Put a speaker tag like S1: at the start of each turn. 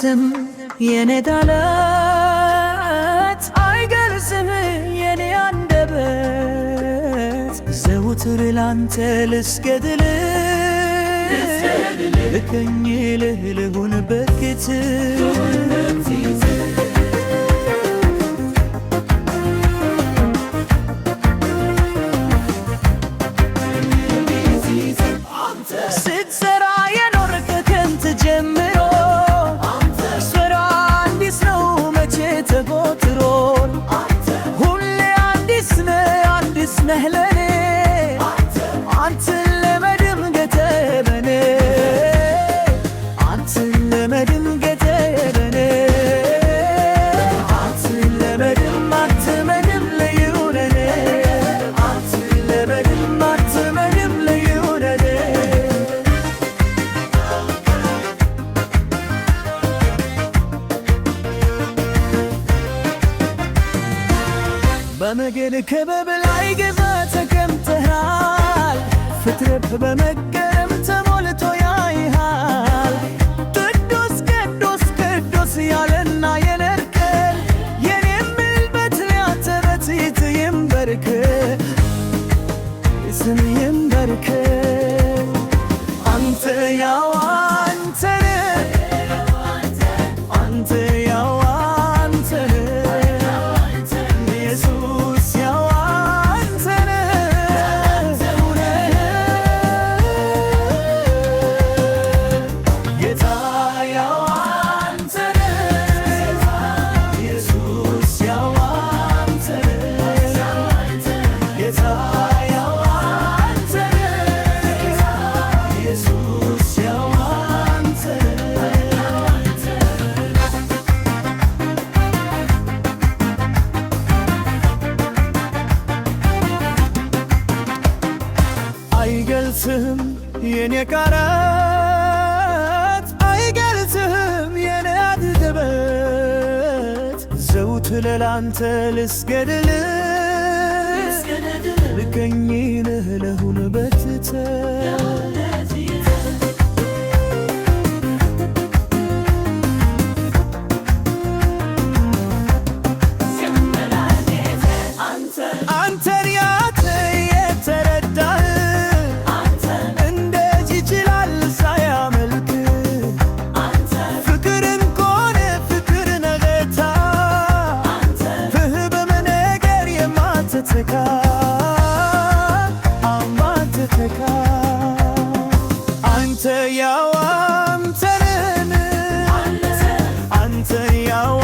S1: አይገልጽም የኔ ዳለት አይገልጽም የኔ አንደበት ዘውትር ላንተ ልስገድል ልከኝ ልሁን በፊት ስትሰራ የኖርክ ከንት ጀምሮ ስራ አዲስ ነው መቼ ተጎትሮ ሁሌ አዲስ ነህ ለኔ አንተን ለመድምገት በኔ አንተን ለመድምገት በኔ አንተን ለመድም አትመድም ልዩ ነህ አንተን ለመድም አትመድም ልዩ ነህ በመገል ክበብ ላይ ግባ ተቀምጠሃል ፍጥረት በመገረም ተሞልቶ ያይሃል ቅዱስ ቅዱስ ቅዱስ ያለና የነርከን የኔም ልበት ሊያተበት ይንበርክ ስም ይንበርክ አንተ ያው አንተ አንተ ያው አይገልጽህም የኔ ቃላት አይገልጽህም የኔ አንደበት ዘውትር ላንተ ልስገድል ልከኝ ልሁን በፊት አንተ ያው አንተ ነህ አንተ ያው